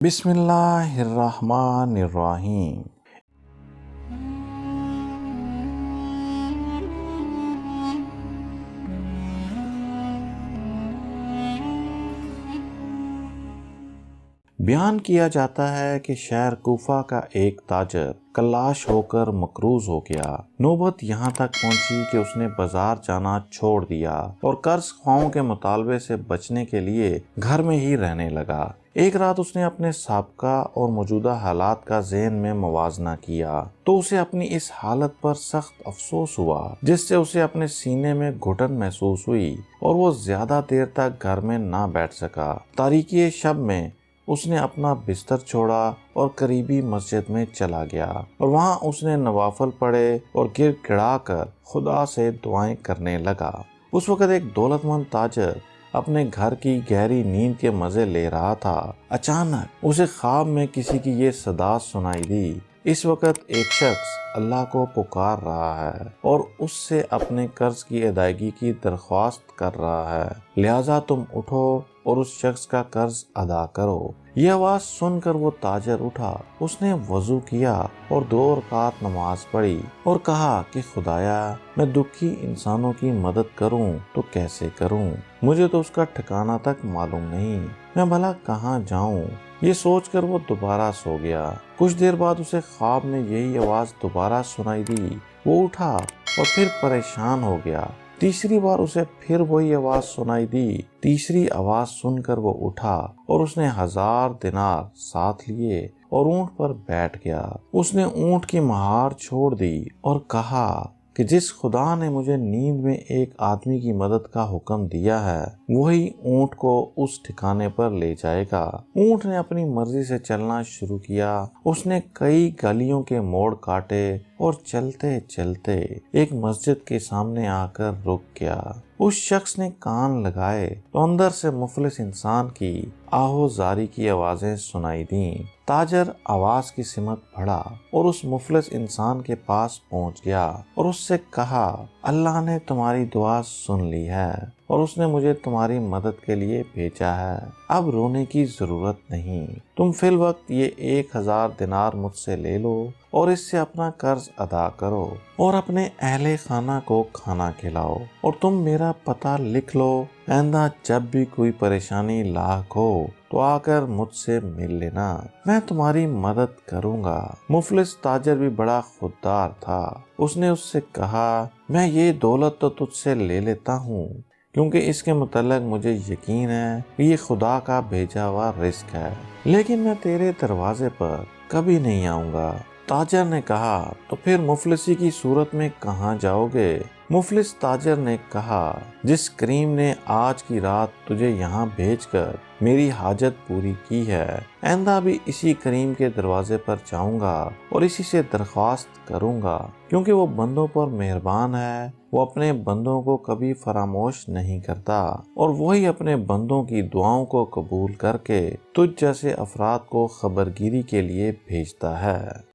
بسم اللہ الرحمن الرحیم۔ بیان کیا جاتا ہے کہ شہر کوفہ کا ایک تاجر کلاش ہو کر مقروض ہو گیا۔ نوبت یہاں تک پہنچی کہ اس نے بازار جانا چھوڑ دیا اور قرض خواہوں کے مطالبے سے بچنے کے لیے گھر میں ہی رہنے لگا۔ ایک رات اس نے اپنے سابقہ اور موجودہ حالات کا ذہن میں موازنہ کیا تو اسے اپنی اس حالت پر سخت افسوس ہوا، جس سے اسے اپنے سینے میں گھٹن محسوس ہوئی اور وہ زیادہ دیر تک گھر میں نہ بیٹھ سکا۔ تاریکی شب میں اس نے اپنا بستر چھوڑا اور قریبی مسجد میں چلا گیا اور وہاں اس نے نوافل پڑھے اور گر گڑا کر خدا سے دعائیں کرنے لگا۔ اس وقت ایک دولت مند تاجر اپنے گھر کی گہری نیند کے مزے لے رہا تھا۔ اچانک اسے خواب میں کسی کی یہ صدا سنائی دی، اس وقت ایک شخص اللہ کو پکار رہا ہے اور اس سے اپنے قرض کی ادائیگی کی درخواست کر رہا ہے، لہٰذا تم اٹھو اور اس شخص کا قرض ادا کرو۔ یہ آواز سن کر وہ تاجر اٹھا، اس نے وضو کیا اور 2 رکعت نماز پڑھی اور کہا کہ خدایا، میں دکھی انسانوں کی مدد کروں تو کیسے کروں؟ مجھے تو اس کا ٹھکانہ تک معلوم نہیں، میں بھلا کہاں جاؤں؟ یہ سوچ کر وہ دوبارہ سو گیا۔ کچھ دیر بعد اسے خواب میں یہی آواز دوبارہ سنائی دی۔ وہ اٹھا اور پھر پریشان ہو گیا۔ تیسری بار اسے پھر وہی آواز سنائی دی۔ تیسری آواز سن کر وہ اٹھا اور اس نے 1000 دینار ساتھ لیے اور اونٹ پر بیٹھ گیا۔ اس نے اونٹ کی مہار چھوڑ دی اور کہا کہ جس خدا نے مجھے نیند میں ایک آدمی کی مدد کا حکم دیا ہے، وہی اونٹ کو اس ٹھکانے پر لے جائے گا۔ اونٹ نے اپنی مرضی سے چلنا شروع کیا۔ اس نے کئی گلیوں کے موڑ کاٹے اور چلتے چلتے ایک مسجد کے سامنے آ کر رک گیا۔ اس شخص نے کان لگائے تو اندر سے مفلس انسان کی آہو زاری کی آوازیں سنائی دیں۔ تاجر آواز کی سمت بڑھا اور اس مفلس انسان کے پاس پہنچ گیا اور اس سے کہا، اللہ نے تمہاری دعا سن لی ہے اور اس نے مجھے تمہاری مدد کے لیے بھیجا ہے۔ اب رونے کی ضرورت نہیں، تم فی الوقت یہ 1000 دینار مجھ سے لے لو اور اس سے اپنا قرض ادا کرو اور اپنے اہل خانہ کو کھانا کھلاؤ، اور تم میرا پتہ لکھ لو۔ آئندہ جب بھی کوئی پریشانی لاحق ہو تو آ کر مجھ سے مل لینا، میں تمہاری مدد کروں گا۔ مفلس تاجر بھی بڑا خوددار تھا۔ اس نے اس سے کہا، میں یہ دولت تو تجھ سے لے لیتا ہوں کیونکہ اس کے متعلق مجھے یقین ہے کہ یہ خدا کا بھیجا ہوا رزق ہے، لیکن میں تیرے دروازے پر کبھی نہیں آؤں گا۔ تاجر نے کہا، تو پھر مفلسی کی صورت میں کہاں جاؤ گے؟ مفلس تاجر نے کہا، جس کریم نے آج کی رات تجھے یہاں بھیج کر میری حاجت پوری کی ہے، آئندہ بھی اسی کریم کے دروازے پر جاؤں گا اور اسی سے درخواست کروں گا، کیونکہ وہ بندوں پر مہربان ہے، وہ اپنے بندوں کو کبھی فراموش نہیں کرتا اور وہی اپنے بندوں کی دعاؤں کو قبول کر کے تجھ جیسے افراد کو خبرگیری کے لیے بھیجتا ہے۔